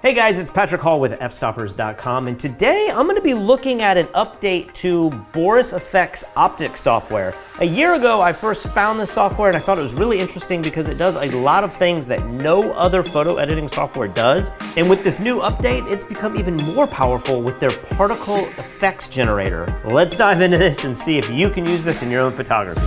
Hey guys, it's Patrick Hall with Fstoppers.com, and today I'm going to be looking at an update to Boris FX Optics software. A year ago, I first found this software and I thought it was really interesting because it does a lot of things that no other photo editing software does. And with this new update, it's become even more powerful with their particle effects generator. Let's dive into this and see if you can use this in your own photography.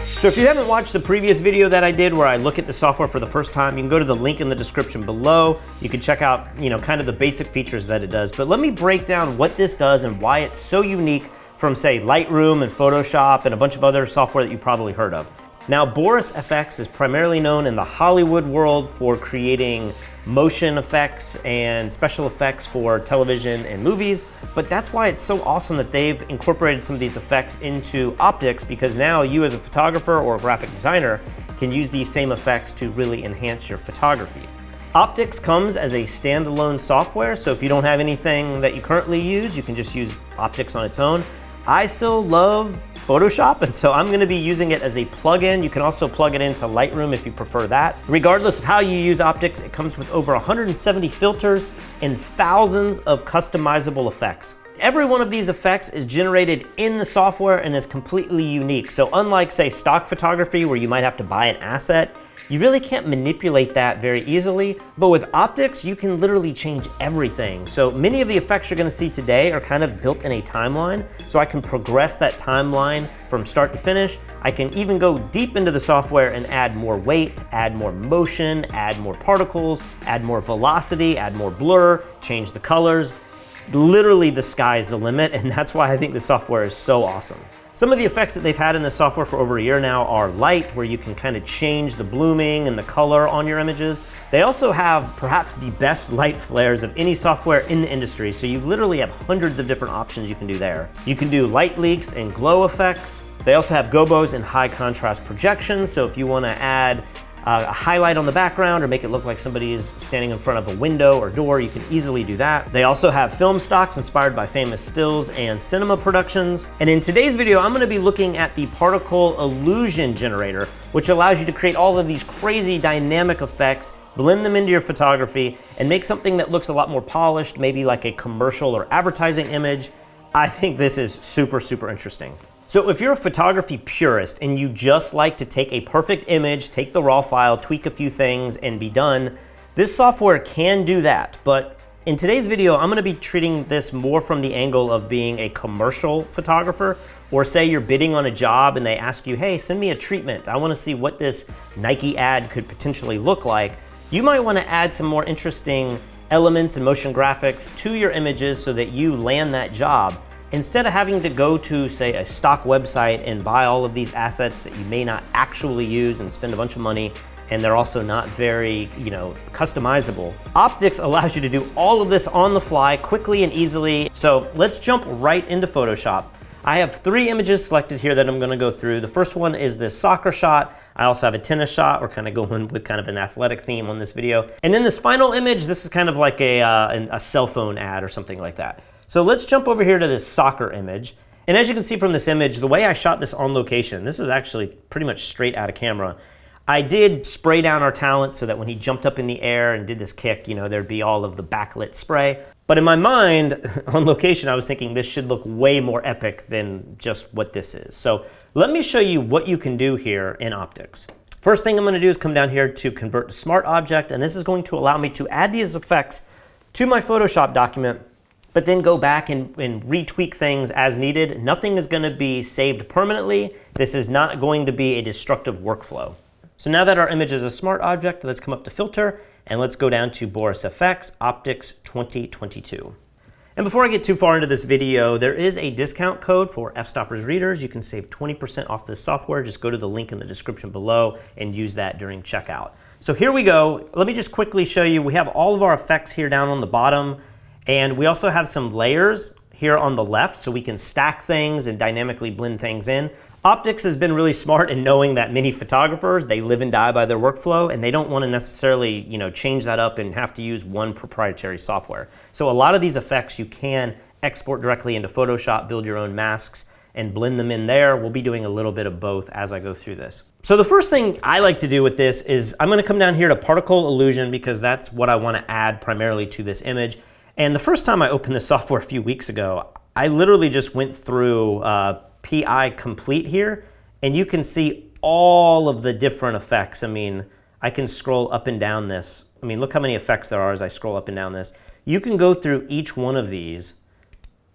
So if you haven't watched the previous video that I did where I look at the software for the first time, you can go to the link in the description below. You can check out, kind of the basic features that it does. But let me break down what this does and why it's so unique from, say, Lightroom and Photoshop and a bunch of other software that you've probably heard of. Now, Boris FX is primarily known in the Hollywood world for creating motion effects and special effects for television and movies, but that's why it's so awesome that they've incorporated some of these effects into optics, because now you as a photographer or a graphic designer can use these same effects to really enhance your photography. Optics comes as a standalone software, so if you don't have anything that you currently use, you can just use Optics on its own. I still love Photoshop, and so I'm going to be using it as a plugin. You can also plug it into Lightroom if you prefer that. Regardless of how you use Optics, it comes with over 170 filters and thousands of customizable effects. Every one of these effects is generated in the software and is completely unique. So unlike, say, stock photography where you might have to buy an asset, you really can't manipulate that very easily, but with Optics, you can literally change everything. So many of the effects you're gonna see today are kind of built in a timeline, so I can progress that timeline from start to finish. I can even go deep into the software and add more weight, add more motion, add more particles, add more velocity, add more blur, change the colors. Literally, the sky is the limit, and that's why I think the software is so awesome. Some of the effects that they've had in this software for over a year now are light, where you can kind of change the blooming and the color on your images. They also have perhaps the best light flares of any software in the industry, so you literally have hundreds of different options you can do there. You can do light leaks and glow effects. They also have gobos and high contrast projections, so if you want to add a highlight on the background or make it look like somebody is standing in front of a window or door, you can easily do that. They also have film stocks inspired by famous stills and cinema productions. And in today's video, I'm going to be looking at the particle illusion generator, which allows you to create all of these crazy dynamic effects, blend them into your photography, and make something that looks a lot more polished, maybe like a commercial or advertising image. I think this is super, super interesting. So if you're a photography purist and you just like to take a perfect image, take the raw file, tweak a few things, and be done, this software can do that. But in today's video, I'm gonna be treating this more from the angle of being a commercial photographer, or say you're bidding on a job and they ask you, hey, send me a treatment. I wanna see what this Nike ad could potentially look like. You might wanna add some more interesting elements and motion graphics to your images so that you land that job. Instead of having to go to, say, a stock website and buy all of these assets that you may not actually use and spend a bunch of money, and they're also not very, customizable. Optics allows you to do all of this on the fly, quickly and easily. So let's jump right into Photoshop. I have 3 images selected here that I'm gonna go through. The first one is this soccer shot. I also have a tennis shot. We're kind of going with kind of an athletic theme on this video. And then this final image, this is kind of like a cell phone ad or something like that. So let's jump over here to this soccer image. And as you can see from this image, the way I shot this on location, this is actually pretty much straight out of camera. I did spray down our talent so that when he jumped up in the air and did this kick, there'd be all of the backlit spray. But in my mind, on location, I was thinking this should look way more epic than just what this is. So let me show you what you can do here in Optics. First thing I'm gonna do is come down here to Convert to Smart Object, and this is going to allow me to add these effects to my Photoshop document, but then go back and retweak things as needed. Nothing is gonna be saved permanently. This is not going to be a destructive workflow. So now that our image is a smart object, let's come up to Filter, and let's go down to Boris FX Optics 2022. And before I get too far into this video, there is a discount code for Fstoppers readers. You can save 20% off this software. Just go to the link in the description below and use that during checkout. So here we go. Let me just quickly show you. We have all of our effects here down on the bottom. And we also have some layers here on the left, so we can stack things and dynamically blend things in. Optics has been really smart in knowing that many photographers, they live and die by their workflow, and they don't want to necessarily change that up and have to use one proprietary software. So a lot of these effects you can export directly into Photoshop, build your own masks, and blend them in there. We'll be doing a little bit of both as I go through this. So the first thing I like to do with this is I'm gonna come down here to particle illusion because that's what I wanna add primarily to this image. And the first time I opened this software a few weeks ago, I literally just went through PI Complete here, and you can see all of the different effects. I mean, I can scroll up and down this. I mean, look how many effects there are as I scroll up and down this. You can go through each one of these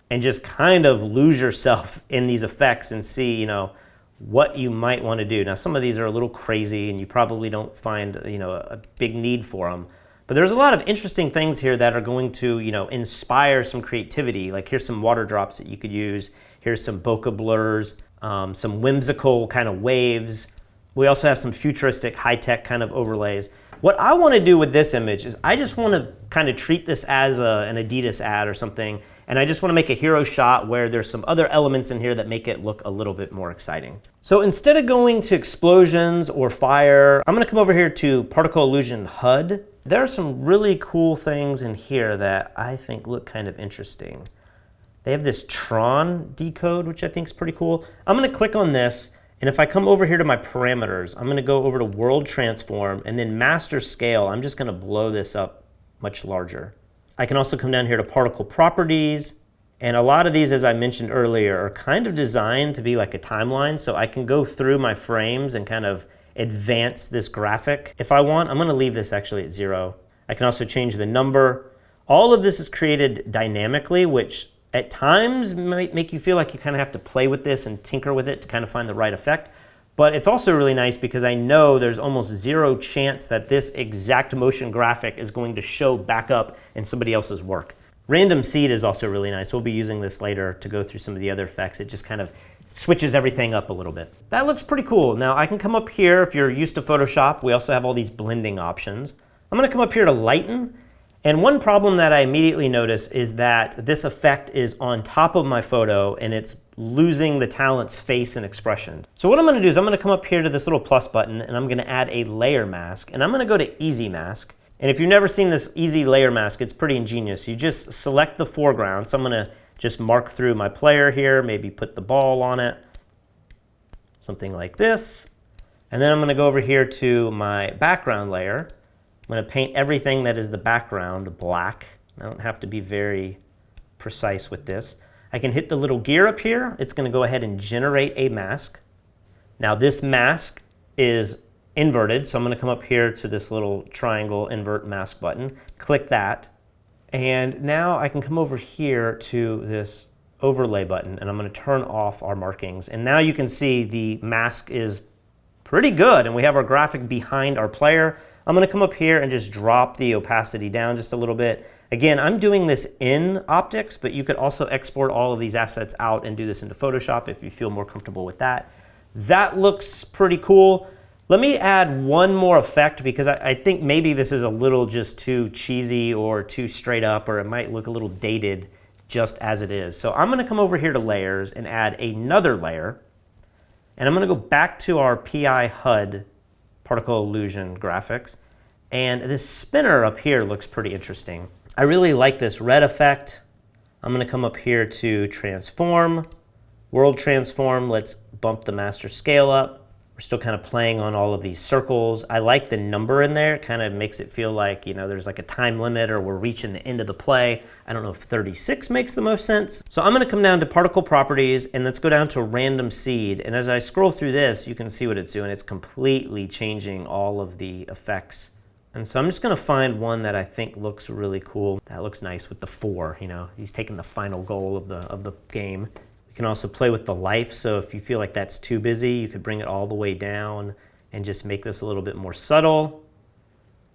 and just kind of lose yourself in these effects and see, you know, what you might want to do. Now, some of these are a little crazy and you probably don't find, you know, a big need for them. But there's a lot of interesting things here that are going to, you know, inspire some creativity. Like here's some water drops that you could use. Here's some bokeh blurs, some whimsical kind of waves. We also have some futuristic high-tech kind of overlays. What I want to do with this image is I just want to kind of treat this as an Adidas ad or something, and I just want to make a hero shot where there's some other elements in here that make it look a little bit more exciting. So instead of going to explosions or fire, I'm going to come over here to Particle Illusion HUD. There are some really cool things in here that I think look kind of interesting. They have this Tron decode, which I think is pretty cool. I'm going to click on this. And if I come over here to my parameters, I'm going to go over to World Transform and then Master Scale. I'm just going to blow this up much larger. I can also come down here to Particle Properties. And a lot of these, as I mentioned earlier, are kind of designed to be like a timeline. So I can go through my frames and kind of advance this graphic. If I want, I'm going to leave this actually at 0. I can also change the number. All of this is created dynamically, which at times might make you feel like you kind of have to play with this and tinker with it to kind of find the right effect. But it's also really nice because I know there's almost 0 chance that this exact motion graphic is going to show back up in somebody else's work. Random seed is also really nice. We'll be using this later to go through some of the other effects. It just kind of switches everything up a little bit. That looks pretty cool. Now I can come up here, if you're used to Photoshop, we also have all these blending options. I'm gonna come up here to lighten. And one problem that I immediately notice is that this effect is on top of my photo and it's losing the talent's face and expression. So what I'm gonna do is I'm gonna come up here to this little plus button and I'm gonna add a layer mask, and I'm gonna go to Easy Mask. And if you've never seen this easy layer mask, it's pretty ingenious. You just select the foreground. So I'm gonna just mark through my player here, maybe put the ball on it, something like this. And then I'm gonna go over here to my background layer. I'm going to paint everything that is the background black. I don't have to be very precise with this. I can hit the little gear up here. It's going to go ahead and generate a mask. Now this mask is inverted, so I'm going to come up here to this little triangle invert mask button, click that, and now I can come over here to this overlay button and I'm going to turn off our markings. And now you can see the mask is pretty good and we have our graphic behind our player. I'm going to come up here and just drop the opacity down just a little bit. Again, I'm doing this in Optics, but you could also export all of these assets out and do this into Photoshop if you feel more comfortable with that. That looks pretty cool. Let me add one more effect because I think maybe this is a little just too cheesy or too straight up, or it might look a little dated just as it is. So I'm going to come over here to Layers and add another layer. And I'm going to go back to our PI HUD particle illusion graphics, and this spinner up here looks pretty interesting. I really like this red effect. I'm going to come up here to transform, world transform. Let's bump the master scale up. We're still kind of playing on all of these circles. I like the number in there. It kind of makes it feel like, you know, there's like a time limit or we're reaching the end of the play. I don't know if 36 makes the most sense. So I'm going to come down to particle properties and let's go down to random seed. And as I scroll through this, you can see what it's doing. It's completely changing all of the effects. And so I'm just going to find one that I think looks really cool. That looks nice with the 4, you know, he's taking the final goal of the game. You can also play with the life, so if you feel like that's too busy, you could bring it all the way down and just make this a little bit more subtle.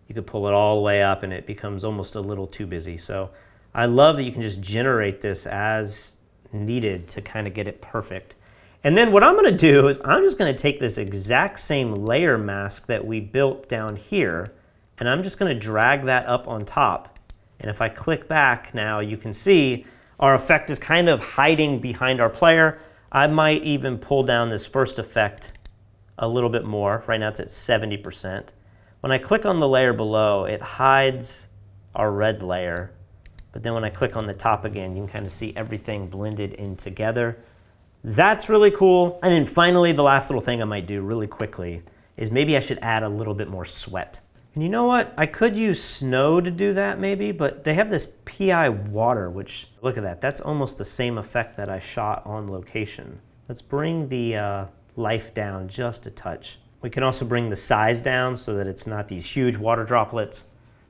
You could pull it all the way up and it becomes almost a little too busy. So I love that you can just generate this as needed to kind of get it perfect. And then what I'm going to do is I'm just going to take this exact same layer mask that we built down here, and I'm just going to drag that up on top. And if I click back now, you can see our effect is kind of hiding behind our player. I might even pull down this first effect a little bit more. Right now it's at 70%. When I click on the layer below, it hides our red layer. But then when I click on the top again, you can kind of see everything blended in together. That's really cool. And then finally, the last little thing I might do really quickly is maybe I should add a little bit more sweat. And you know what? I could use snow to do that maybe, but they have this PI water, which, look at that. That's almost the same effect that I shot on location. Let's bring the life down just a touch. We can also bring the size down so that it's not these huge water droplets.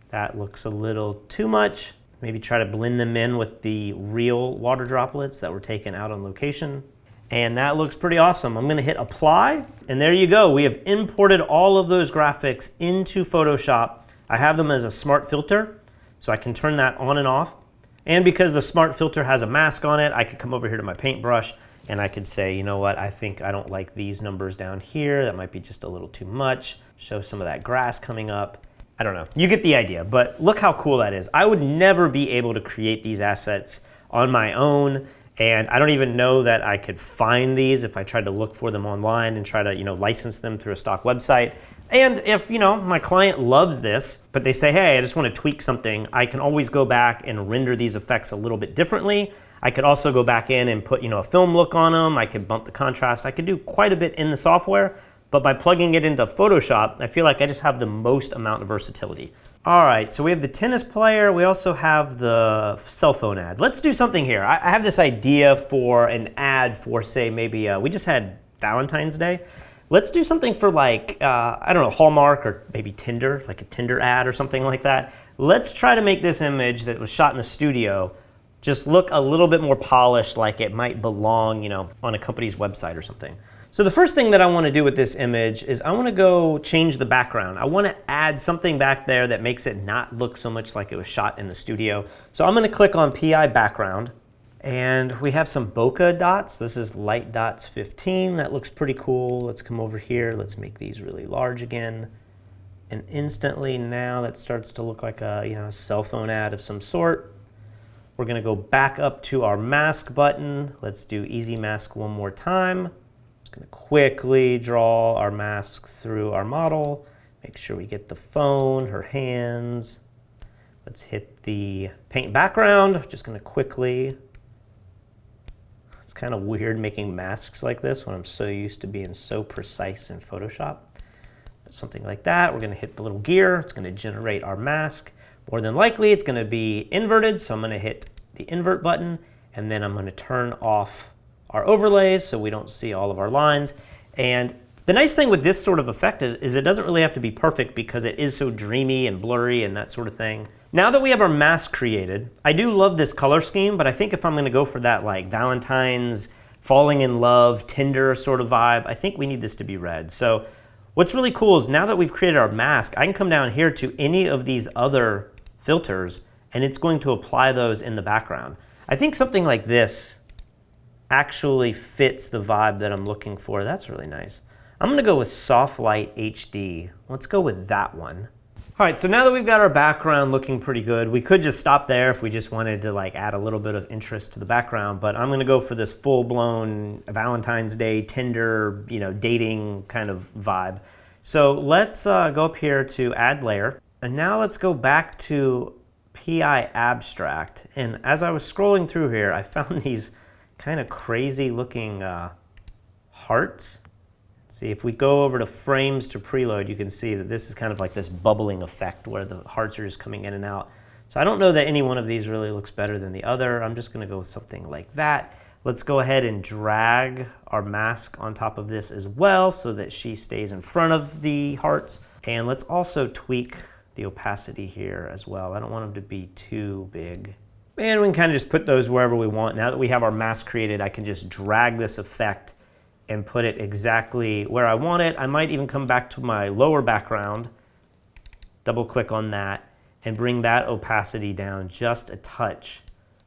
That looks a little too much. Maybe try to blend them in with the real water droplets that were taken out on location. And that looks pretty awesome. I'm gonna hit apply, and there you go. We have imported all of those graphics into Photoshop. I have them as a smart filter, so I can turn that on and off. And because the smart filter has a mask on it, I could come over here to my paintbrush and I could say, you know what, I think I don't like these numbers down here. That might be just a little too much. Show some of that grass coming up. I don't know, you get the idea, but look how cool that is. I would never be able to create these assets on my own. And I don't even know that I could find these if I tried to look for them online and try to, license them through a stock website. And if, my client loves this, but they say, hey, I just want to tweak something, I can always go back and render these effects a little bit differently. I could also go back in and put, a film look on them. I could bump the contrast. I could do quite a bit in the software, but by plugging it into Photoshop, I feel like I just have the most amount of versatility. All right, so we have the tennis player. We also have the cell phone ad. Let's do something here. I have this idea for an ad for, say, maybe we just had Valentine's Day. Let's do something for like, I don't know, Hallmark or maybe Tinder, like a Tinder ad or something like that. Let's try to make this image that was shot in the studio just look a little bit more polished, like it might belong, on a company's website or something. So the first thing that I want to do with this image is I want to go change the background. I want to add something back there that makes it not look so much like it was shot in the studio. So I'm going to click on PI background, and we have some bokeh dots. This is light dots 15. That looks pretty cool. Let's come over here. Let's make these really large again. And instantly now that starts to look like a cell phone ad of some sort. We're going to go back up to our mask button. Let's do easy mask one more time. Going to quickly draw our mask through our model. Make sure we get the phone, her hands. Let's hit the paint background. Just going to quickly. It's kind of weird making masks like this when I'm so used to being so precise in Photoshop. But something like that. We're going to hit the little gear. It's going to generate our mask. More than likely, it's going to be inverted. So I'm going to hit the invert button, and then I'm going to turn off our overlays so we don't see all of our lines. And the nice thing with this sort of effect is it doesn't really have to be perfect because it is so dreamy and blurry and that sort of thing. Now that we have our mask created, I do love this color scheme, but I think if I'm gonna go for that like Valentine's, falling in love, Tinder sort of vibe, I think we need this to be red. So what's really cool is now that we've created our mask, I can come down here to any of these other filters and it's going to apply those in the background. I think something like this actually fits the vibe that I'm looking for. That's really nice. I'm gonna go with Soft Light HD. Let's go with that one. All right, so now that we've got our background looking pretty good, we could just stop there if we just wanted to like add a little bit of interest to the background, but I'm gonna go for this full-blown Valentine's Day, Tinder, dating kind of vibe. So let's go up here to Add Layer, and now let's go back to PI Abstract. And as I was scrolling through here, I found these kind of crazy looking hearts. See, if we go over to frames to preload, you can see that this is kind of like this bubbling effect where the hearts are just coming in and out. So I don't know that any one of these really looks better than the other. I'm just gonna go with something like that. Let's go ahead and drag our mask on top of this as well so that she stays in front of the hearts. And let's also tweak the opacity here as well. I don't want them to be too big. And we can kind of just put those wherever we want. Now that we have our mask created, I can just drag this effect and put it exactly where I want it. I might even come back to my lower background, double click on that, and bring that opacity down just a touch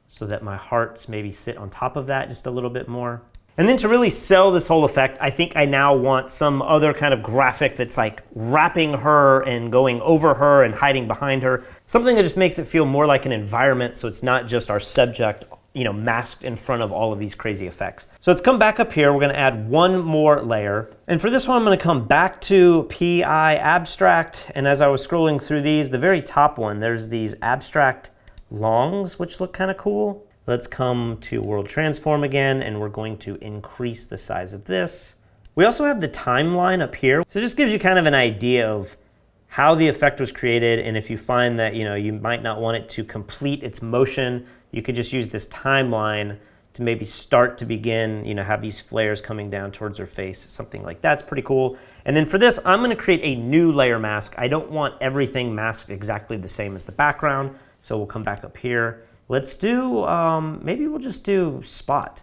so that my hearts maybe sit on top of that just a little bit more. And then to really sell this whole effect, I think I now want some other kind of graphic that's like wrapping her and going over her and hiding behind her. Something that just makes it feel more like an environment so it's not just our subject, masked in front of all of these crazy effects. So let's come back up here. We're gonna add one more layer. And for this one, I'm gonna come back to PI Abstract. And as I was scrolling through these, the very top one, there's these abstract longs, which look kind of cool. Let's come to World Transform again, and we're going to increase the size of this. We also have the timeline up here. So it just gives you kind of an idea of how the effect was created, and if you find that you might not want it to complete its motion, you could just use this timeline to maybe start to begin, have these flares coming down towards her face, something like that's pretty cool. And then for this, I'm gonna create a new layer mask. I don't want everything masked exactly the same as the background, so we'll come back up here. Let's do, maybe we'll just do spot.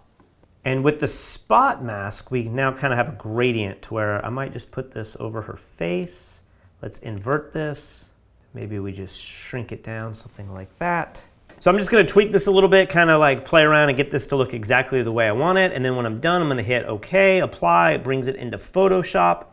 And with the spot mask, we now kind of have a gradient to where I might just put this over her face. Let's invert this. Maybe we just shrink it down, something like that. So I'm just gonna tweak this a little bit, kind of like play around and get this to look exactly the way I want it. And then when I'm done, I'm gonna hit OK, apply. It brings it into Photoshop.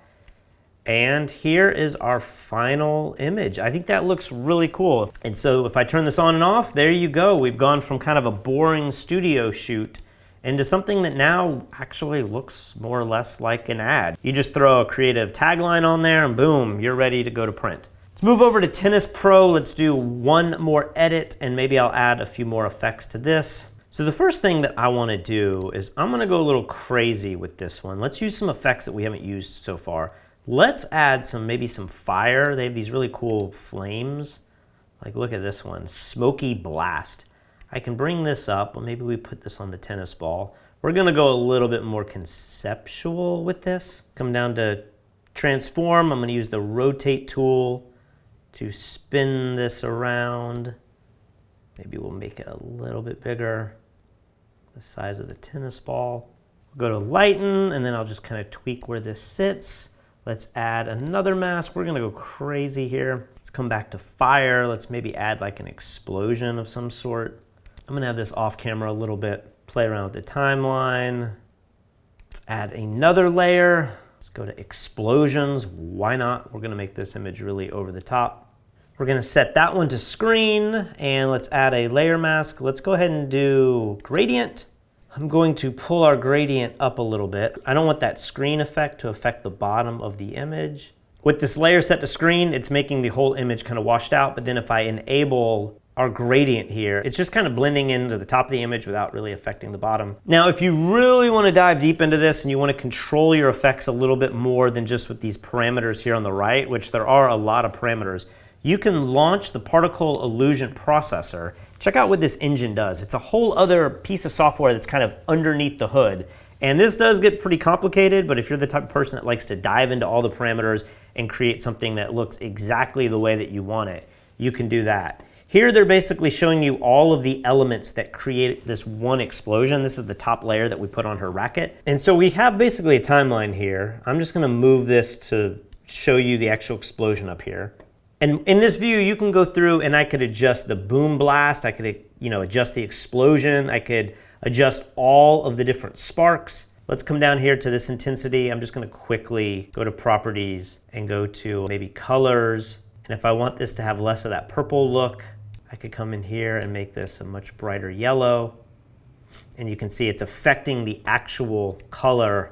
And here is our final image. I think that looks really cool. And so if I turn this on and off, there you go. We've gone from kind of a boring studio shoot into something that now actually looks more or less like an ad. You just throw a creative tagline on there and boom, you're ready to go to print. Let's move over to Tennis Pro. Let's do one more edit and maybe I'll add a few more effects to this. So the first thing that I want to do is I'm going to go a little crazy with this one. Let's use some effects that we haven't used so far. Let's add maybe some fire. They have these really cool flames. Like look at this one, Smoky Blast. I can bring this up, or maybe we put this on the tennis ball. We're going to go a little bit more conceptual with this. Come down to transform. I'm going to use the rotate tool to spin this around. Maybe we'll make it a little bit bigger, the size of the tennis ball. We'll go to lighten, and then I'll just kind of tweak where this sits. Let's add another mask. We're gonna go crazy here. Let's come back to fire. Let's maybe add like an explosion of some sort. I'm gonna have this off camera a little bit, play around with the timeline. Let's add another layer. Let's go to explosions. Why not? We're gonna make this image really over the top. We're gonna set that one to screen, and let's add a layer mask. Let's go ahead and do gradient. I'm going to pull our gradient up a little bit. I don't want that screen effect to affect the bottom of the image. With this layer set to screen, it's making the whole image kind of washed out, but then if I enable our gradient here, it's just kind of blending into the top of the image without really affecting the bottom. Now, if you really want to dive deep into this and you want to control your effects a little bit more than just with these parameters here on the right, which there are a lot of parameters, you can launch the particle illusion processor. Check out what this engine does. It's a whole other piece of software that's kind of underneath the hood. And this does get pretty complicated, but if you're the type of person that likes to dive into all the parameters and create something that looks exactly the way that you want it, you can do that. Here they're basically showing you all of the elements that create this one explosion. This is the top layer that we put on her racket. And so we have basically a timeline here. I'm just gonna move this to show you the actual explosion up here. And in this view, you can go through and I could adjust the boom blast. I could, adjust the explosion. I could adjust all of the different sparks. Let's come down here to this intensity. I'm just gonna quickly go to properties and go to maybe colors. And if I want this to have less of that purple look, I could come in here and make this a much brighter yellow. And you can see it's affecting the actual color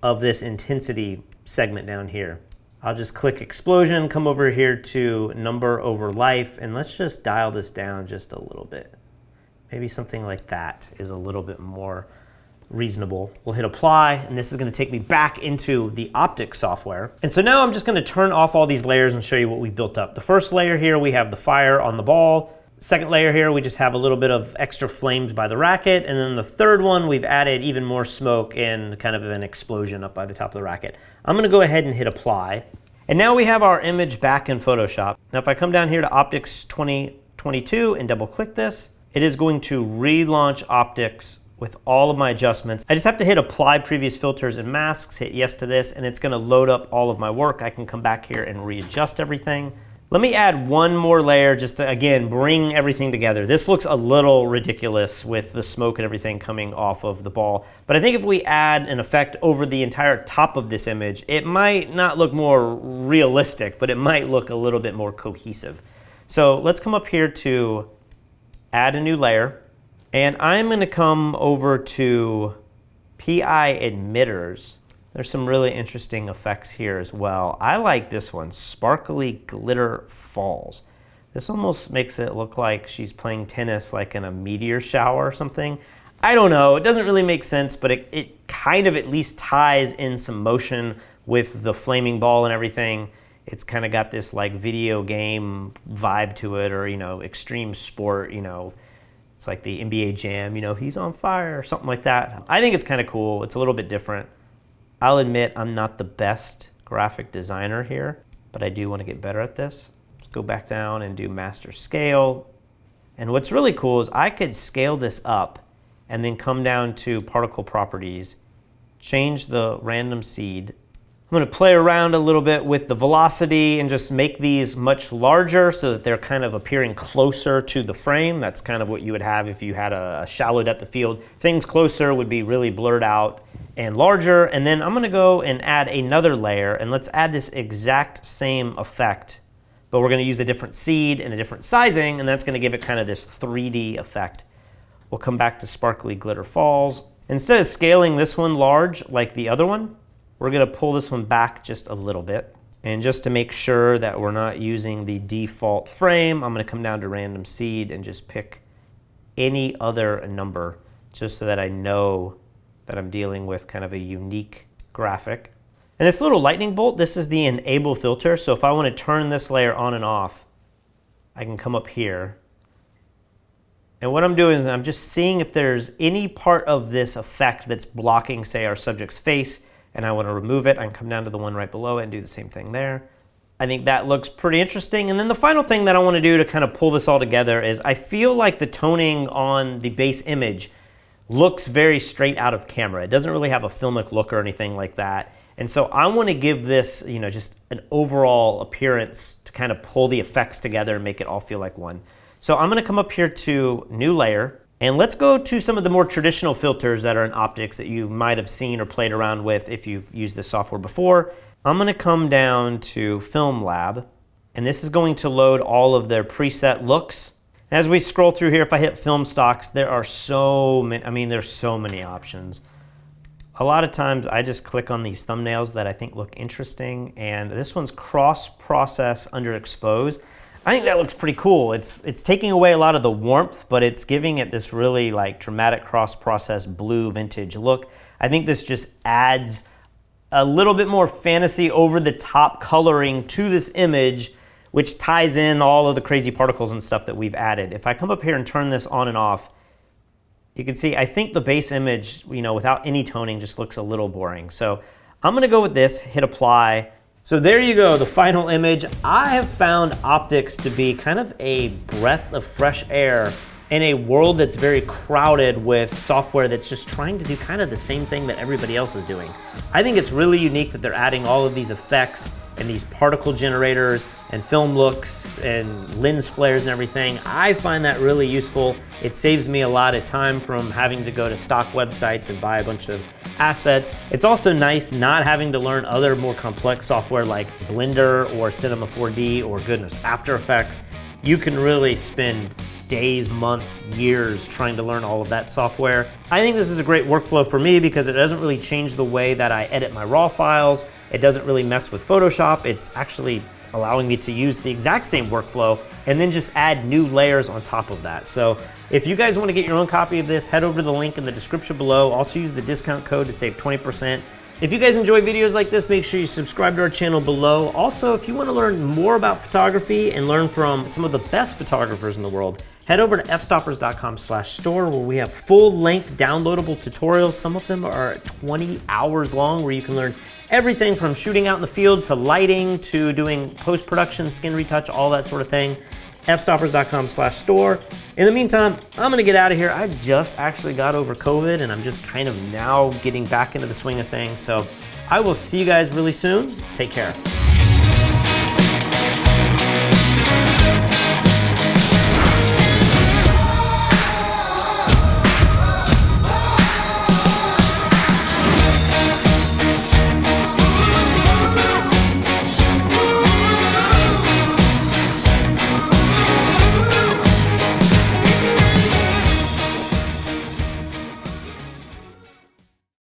of this intensity segment down here. I'll just click explosion, come over here to number over life, and let's just dial this down just a little bit. Maybe something like that is a little bit more reasonable. We'll hit apply, and this is gonna take me back into the optics software. And so now I'm just gonna turn off all these layers and show you what we built up. The first layer here, we have the fire on the ball. Second layer here, we just have a little bit of extra flames by the racket. And then the third one, we've added even more smoke and kind of an explosion up by the top of the racket. I'm gonna go ahead and hit apply. And now we have our image back in Photoshop. Now if I come down here to Optics 2022 and double click this, it is going to relaunch Optics with all of my adjustments. I just have to hit apply previous filters and masks, hit yes to this, and it's gonna load up all of my work. I can come back here and readjust everything. Let me add one more layer just to, again, bring everything together. This looks a little ridiculous with the smoke and everything coming off of the ball. But I think if we add an effect over the entire top of this image, it might not look more realistic, but it might look a little bit more cohesive. So let's come up here to add a new layer. And I'm gonna come over to PI emitters. There's some really interesting effects here as well. I like this one, Sparkly Glitter Falls. This almost makes it look like she's playing tennis like in a meteor shower or something. I don't know, it doesn't really make sense, but it kind of at least ties in some motion with the flaming ball and everything. It's kind of got this like video game vibe to it, or, you know, extreme sport, you know, it's like the NBA Jam, you know, he's on fire or something like that. I think it's kind of cool. It's a little bit different. I'll admit I'm not the best graphic designer here, but I do want to get better at this. Let's go back down and do master scale. And what's really cool is I could scale this up and then come down to particle properties, change the random seed. I'm going to play around a little bit with the velocity and just make these much larger so that they're kind of appearing closer to the frame. That's kind of what you would have if you had a shallow depth of field. Things closer would be really blurred out and larger. And then I'm going to go and add another layer, and let's add this exact same effect, but we're going to use a different seed and a different sizing, and that's going to give it kind of this 3D effect. We'll come back to Sparkly Glitter Falls. Instead of scaling this one large like the other one, we're going to pull this one back just a little bit. And just to make sure that we're not using the default frame, I'm going to come down to random seed and just pick any other number, just so that I know that I'm dealing with kind of a unique graphic. And this little lightning bolt, this is the enable filter. So if I want to turn this layer on and off, I can come up here. And what I'm doing is I'm just seeing if there's any part of this effect that's blocking, say, our subject's face, and I want to remove it. I can come down to the one right below it and do the same thing there. I think that looks pretty interesting. And then the final thing that I want to do to kind of pull this all together is I feel like the toning on the base image looks very straight out of camera. It doesn't really have a filmic look or anything like that. And so I want to give this, you know, just an overall appearance to kind of pull the effects together and make it all feel like one. So I'm going to come up here to new layer, and let's go to some of the more traditional filters that are in optics that you might have seen or played around with if you've used this software before. I'm going to come down to Film Lab, and this is going to load all of their preset looks. As we scroll through here, if I hit film stocks, there are so many, I mean, there's so many options. A lot of times I just click on these thumbnails that I think look interesting, and this one's cross-process underexposed. I think that looks pretty cool. It's taking away a lot of the warmth, but it's giving it this really like dramatic cross-process blue vintage look. I think this just adds a little bit more fantasy over the top coloring to this image, which ties in all of the crazy particles and stuff that we've added. If I come up here and turn this on and off, you can see I think the base image, you know, without any toning just looks a little boring. So I'm gonna go with this, hit apply. So there you go, the final image. I have found optics to be kind of a breath of fresh air in a world that's very crowded with software that's just trying to do kind of the same thing that everybody else is doing. I think it's really unique that they're adding all of these effects and these particle generators and film looks and lens flares and everything. I find that really useful. It saves me a lot of time from having to go to stock websites and buy a bunch of assets. It's also nice not having to learn other more complex software like Blender or Cinema 4D or goodness, After Effects. You can really spend days, months, years trying to learn all of that software. I think this is a great workflow for me because it doesn't really change the way that I edit my raw files. It doesn't really mess with Photoshop. It's actually allowing me to use the exact same workflow and then just add new layers on top of that. So if you guys want to get your own copy of this, head over to the link in the description below. Also use the discount code to save 20%. If you guys enjoy videos like this, make sure you subscribe to our channel below. Also, if you want to learn more about photography and learn from some of the best photographers in the world, head over to fstoppers.com/store where we have full-length downloadable tutorials. Some of them are 20 hours long where you can learn everything from shooting out in the field to lighting to doing post-production, skin retouch, all that sort of thing. fstoppers.com/store. In the meantime, I'm gonna get out of here. I just actually got over COVID and I'm just kind of now getting back into the swing of things. So I will see you guys really soon. Take care.